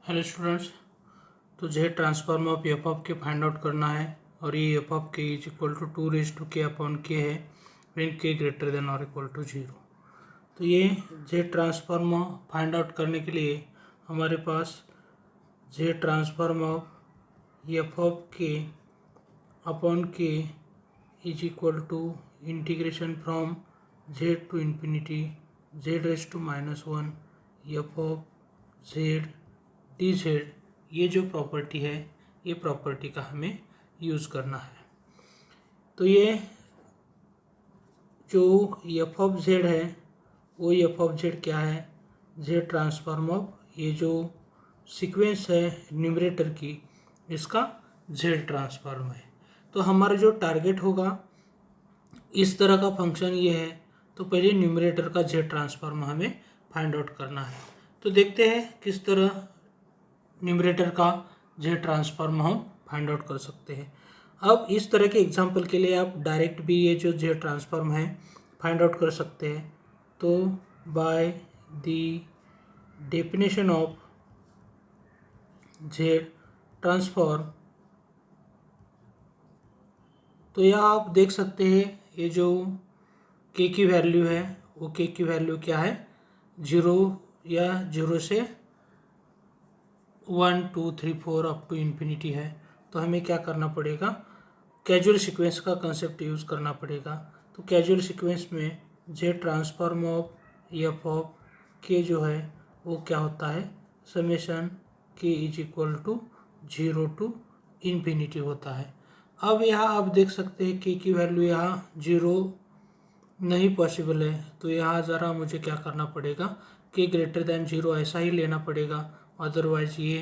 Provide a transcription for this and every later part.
Hello students. तो Z transform of F of K find out करना है और ये F of K is equal to 2 upon K है व्हेन के ग्रेटर देन और equal to 0। तो ये जेड ट्रांसफॉर्म फाइंड आउट करने के लिए हमारे पास Z transform of F of K upon K is equal to integration from Z to infinity Z raise to -1 F of Z D Z. ये जो प्रॉपर्टी है ये प्रॉपर्टी का हमें यूज़ करना है। तो ये जो एफ ऑफ जेड है वो एफ ऑफ जेड क्या है, जेड ट्रांसफॉर्म ऑफ ये जो सीक्वेंस है न्यूमरेटर की इसका जेड ट्रांसफॉर्म है। तो हमारा जो टारगेट होगा इस तरह का फंक्शन ये है, तो पहले न्यूमरेटर का जेड ट्रांसफॉर्म हमें फाइंड आउट करना है। तो देखते हैं किस तरह न्यूमरेटर का जेड ट्रांसफॉर्म हम फाइंड आउट कर सकते हैं। अब इस तरह के एग्जांपल के लिए आप डायरेक्ट भी ये जो जेड ट्रांसफॉर्म है फाइंड आउट कर सकते हैं। तो by the definition of Z transform, तो यह आप देख सकते हैं ये जो के की वैल्यू है वो के की वैल्यू क्या है, 0 या 0 से 1 2 3 4 अप टू इन्फिनिटी है। तो हमें क्या करना पड़ेगा, कैजुअल सीक्वेंस का कंसेप्ट यूज़ करना पड़ेगा। तो कैजुअल सीक्वेंस में Z transform of F of K जो है वो क्या होता है, summation K is equal to 0 to infinity होता है। अब यहाँ आप देख सकते हैं के की वैल्यू यहाँ 0 नहीं पॉसिबल है, तो यहाँ ज़रा मुझे क्या करना पड़ेगा, के ग्रेटर दैन 0 ऐसा ही लेना पड़ेगा, अदरवाइज ये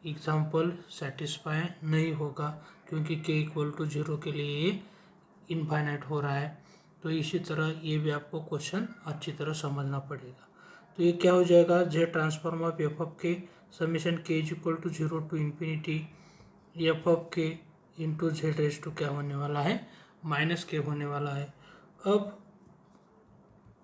एग्जाम्पल सेटिस्फाई नहीं होगा क्योंकि के इक्वल टू 0 के लिए ये इनफाइनाइट हो रहा है। तो इसी तरह ये भी आपको क्वेश्चन अच्छी तरह समझना पड़ेगा। तो ये क्या हो जाएगा, Z transform of F of K summation K is equal to 0 to infinity F of K into Z raise to क्या होने वाला है, माइनस के होने वाला है। अब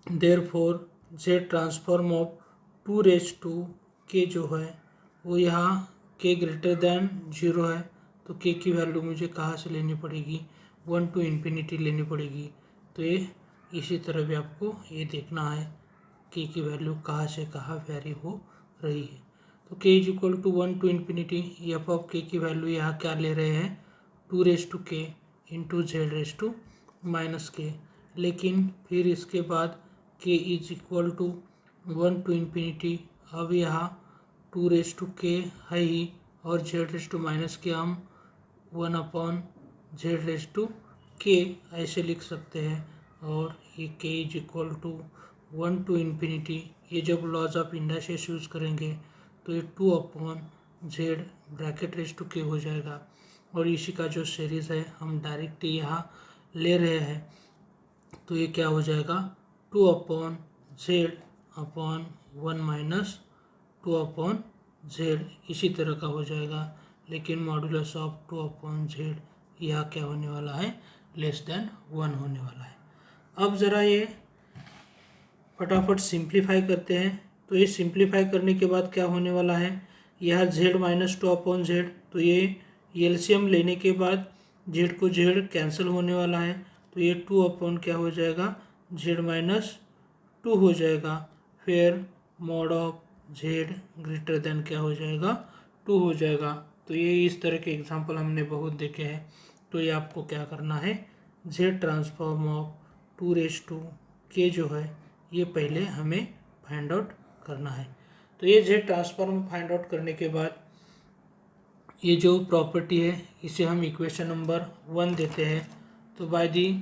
therefore Z transform of 2 raise to K जो है वो यहाँ के ग्रेटर दैन 0 है, तो के की वैल्यू मुझे कहाँ से लेनी पड़ेगी, 1 टू इन्फिनिटी लेनी पड़ेगी। तो ये इसी तरह भी आपको ये देखना है के की वैल्यू कहाँ से कहाँ वेरी हो रही है। तो K is equal to 1 to infinity, F of K की वैल्यू यहाँ क्या ले रहे हैं, 2 raise to K into Z raise to minus K. लेकिन फिर इसके बाद K is equal to 1 to infinity, अब यहाँ 2 रेज टू के है ही और जेड रेज टू माइनस के हम 1 अपॉन जेड रेज टू के ऐसे लिख सकते हैं। और ये K is equal to 1 to infinity, ये जब लॉज ऑफ इंडाइसेस यूज़ करेंगे तो ये 2 upon Z bracket raise to K हो जाएगा। और इसी का जो सीरीज़ है हम डायरेक्ट यहाँ ले रहे हैं, तो ये क्या हो जाएगा, 2 upon Z upon 1 minus 2 upon Z इसी तरह का हो जाएगा। लेकिन मॉडुलस ऑफ 2 अपॉन जेड यह क्या होने वाला है, लेस देन 1 होने वाला है। अब ज़रा ये फटाफट सिंप्लीफाई करते हैं। तो ये सिंप्लीफाई करने के बाद क्या होने वाला है, यह जेड माइनस 2 अपॉन जेड, तो ये एलसीएम लेने के बाद जेड को जेड कैंसिल होने वाला है, तो ये 2 अपॉन क्या हो जाएगा, जेड माइनस 2 हो जाएगा। फिर mod of Z greater than क्या हो जाएगा, 2 हो जाएगा। तो ये इस तरह के एग्जांपल हमने बहुत देखे हैं। तो ये आपको क्या करना है, Z transform of 2 raise to K जो है ये पहले हमें फाइंड आउट करना है। तो ये जेड ट्रांसफॉर्म फाइंड आउट करने के बाद ये जो प्रॉपर्टी है इसे हम इक्वेशन नंबर 1 देते हैं। तो बाय दी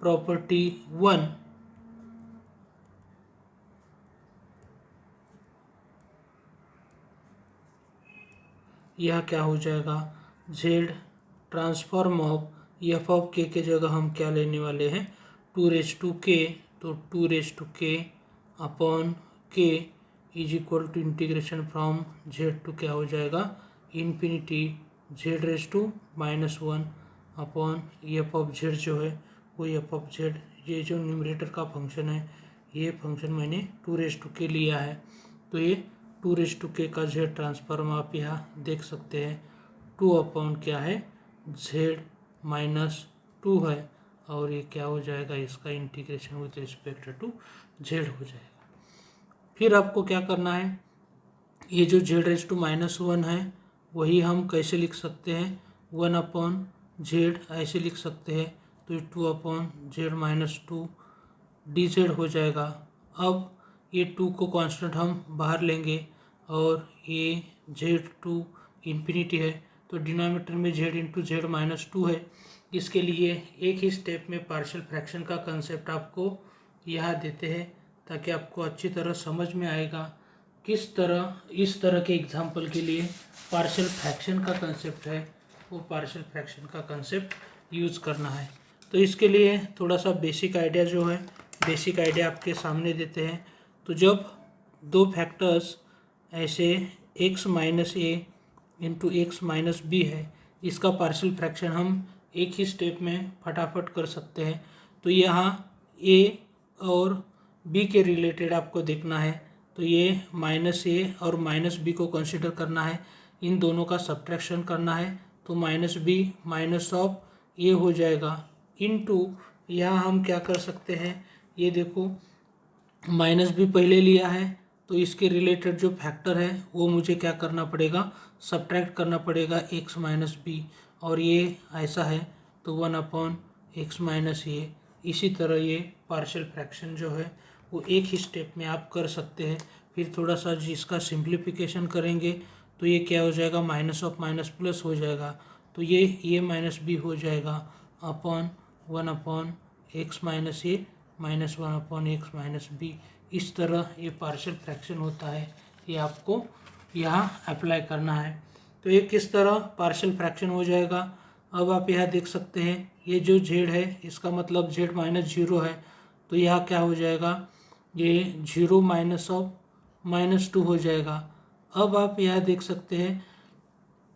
प्रॉपर्टी 1 यह क्या हो जाएगा, Z transform of F of के जगह हम क्या लेने वाले हैं, 2 रेज टू के, तो 2 raise to K upon K is equal to integration from Z to क्या हो जाएगा, infinity Z raise to -1 upon F of Z जो है वो एफ ऑफ जेड, ये जो न्यूमरेटर का फंक्शन है ये फंक्शन मैंने 2 रेज टू के लिया है, तो ये 2k का z ट्रांसफॉर्म आप यहाँ देख सकते हैं। 2 अपॉन क्या है, z माइनस 2 है, और ये क्या हो जाएगा, इसका integration with respect to z हो जाएगा। फिर आपको क्या करना है, ये जो z⁻1 है वही हम कैसे लिख सकते हैं, 1 अपॉन z ऐसे लिख सकते हैं, तो 2 अपॉन z-2 dz हो जाएगा। अब ये 2 को कांस्टेंट हम बाहर लेंगे और ये z2 इन्फिनिटी है, तो डिनोमिनेटर में z इंटू z-2 है। इसके लिए एक ही स्टेप में पार्शियल फ्रैक्शन का कंसेप्ट आपको यहाँ देते हैं, ताकि आपको अच्छी तरह समझ में आएगा किस तरह इस तरह के एग्जाम्पल के लिए पार्शियल फ्रैक्शन का कंसेप्ट है, वो पार्शियल फ्रैक्शन का कंसेप्ट यूज़ करना है। तो इसके लिए थोड़ा सा बेसिक आइडिया जो है, बेसिक आइडिया आपके सामने देते हैं। तो जब दो फैक्टर्स ऐसे x माइनस ए इंटू एक्स माइनस बी है, इसका पार्शियल फ्रैक्शन हम एक ही स्टेप में फटाफट कर सकते हैं। तो यहाँ a और b के रिलेटेड आपको देखना है, तो ये माइनस ए और माइनस बी को कंसिडर करना है, इन दोनों का सब्ट्रैक्शन करना है, तो माइनस बी माइनस ऑफ ए हो जाएगा इनटू, यहाँ हम क्या कर सकते हैं, ये देखो माइनस बी पहले लिया है, तो इसके रिलेटेड जो फैक्टर है वो मुझे क्या करना पड़ेगा, सब्ट्रैक्ट करना पड़ेगा x माइनस बी, और ये ऐसा है तो 1 अपॉन एक्स माइनस ए। इसी तरह ये पार्शियल फ्रैक्शन जो है वो एक ही स्टेप में आप कर सकते हैं। फिर थोड़ा सा जिसका सिंप्लीफिकेशन करेंगे तो ये क्या हो जाएगा, माइनस ऑफ माइनस प्लस हो जाएगा, तो ये माइनस बी हो जाएगा upon 1 upon X minus A minus 1 upon X minus B. इस तरह ये पार्शियल फ्रैक्शन होता है, ये आपको यहाँ अप्लाई करना है। तो ये किस तरह पार्शियल फ्रैक्शन हो जाएगा, अब आप यहाँ देख सकते हैं, ये जो z है इसका मतलब z-0 है, तो यहाँ क्या हो जाएगा, ये 0 माइनस ऑफ -2 हो जाएगा। अब आप यहाँ देख सकते हैं,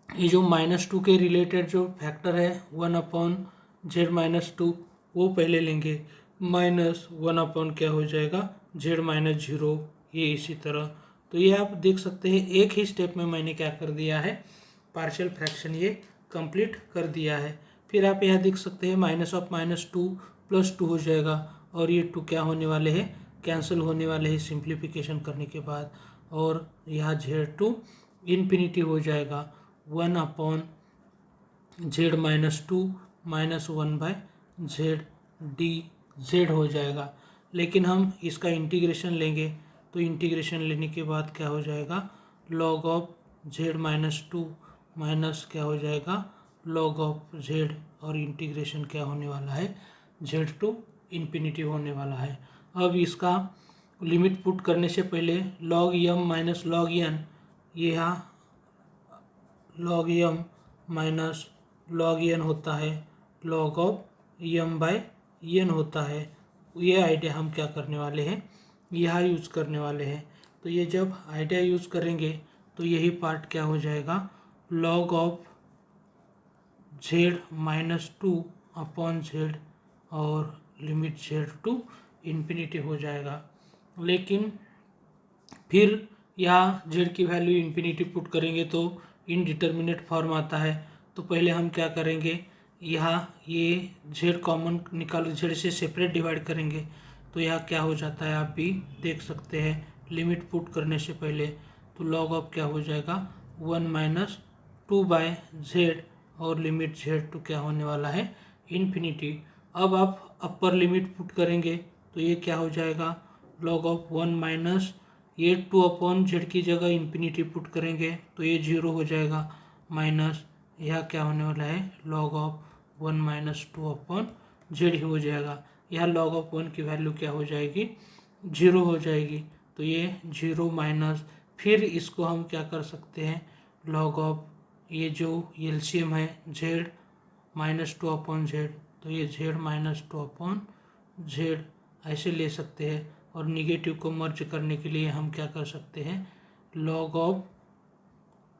ये जो -2 के रिलेटेड जो फैक्टर है 1 अपॉन z-2 वो पहले लेंगे, -1 अपॉन क्या हो जाएगा, z-0, ये इसी तरह। तो ये आप देख सकते हैं एक ही स्टेप में मैंने क्या कर दिया है, पार्शियल फ्रैक्शन ये कंप्लीट कर दिया है। फिर आप यहाँ देख सकते हैं माइनस ऑफ -2 + 2 हो जाएगा, और ये 2 क्या होने वाले हैं, कैंसिल होने वाले हैं सिंप्लीफिकेशन करने के बाद, और यहाँ z2 इन्फिनिटी हो जाएगा 1 अपॉन z-2 -1/z dz हो जाएगा। लेकिन हम इसका इंटीग्रेशन लेंगे, तो इंटीग्रेशन लेने के बाद क्या हो जाएगा, log ऑफ z-2 माइनस क्या हो जाएगा, log ऑफ z, और इंटीग्रेशन क्या होने वाला है, z2 इन्फिनिटी होने वाला है। अब इसका लिमिट पुट करने से पहले log m minus log n, ये यहाँ log m minus log n होता है, log ऑफ m/n होता है। ये आइडिया हम क्या करने वाले हैं, यहाँ यूज़ करने वाले हैं। तो ये जब आइडिया यूज़ करेंगे तो यही पार्ट क्या हो जाएगा, log of z-2 upon z, और लिमिट z2 इन्फिनिटी हो जाएगा। लेकिन फिर यहाँ z की वैल्यू इन्फिनिटी पुट करेंगे तो इनडिटर्मिनेट फॉर्म आता है, तो पहले हम क्या करेंगे, यहाँ ये z कॉमन निकाल, z से सेपरेट डिवाइड करेंगे, तो यहाँ क्या हो जाता है आप भी देख सकते हैं, लिमिट पुट करने से पहले, तो log ऑफ क्या हो जाएगा 1 - 2/z, और लिमिट z2 क्या होने वाला है, इन्फिनिटी। अब आप अपर लिमिट पुट करेंगे तो ये क्या हो जाएगा, log ऑफ 1 - ये 2 अपॉन z की जगह इन्फिनिटी पुट करेंगे तो ये 0 हो जाएगा, माइनस यह क्या होने वाला है, log ऑफ 1 - 2 अपॉन z ही हो जाएगा। यह log ऑफ 1 की वैल्यू क्या हो जाएगी, 0 हो जाएगी, तो ये 0 माइनस, फिर इसको हम क्या कर सकते हैं, log ऑफ ये जो एलसीएम है z-2 अपॉन z, तो ये z-2 अपॉन z ऐसे ले सकते हैं, और निगेटिव को मर्ज करने के लिए हम क्या कर सकते हैं, log of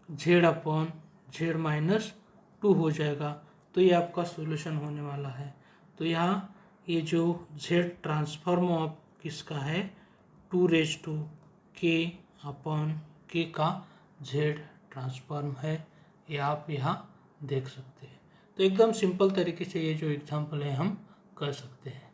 z upon z-2 हो जाएगा। तो ये आपका सॉल्यूशन होने वाला है। तो यहाँ ये जो z ट्रांसफॉर्म ऑफ किसका है, 2k अपॉन के का जेड ट्रांसफॉर्म है, ये आप यहाँ देख सकते हैं। तो एकदम सिंपल तरीके से ये जो एग्जाम्पल है हम कर सकते हैं।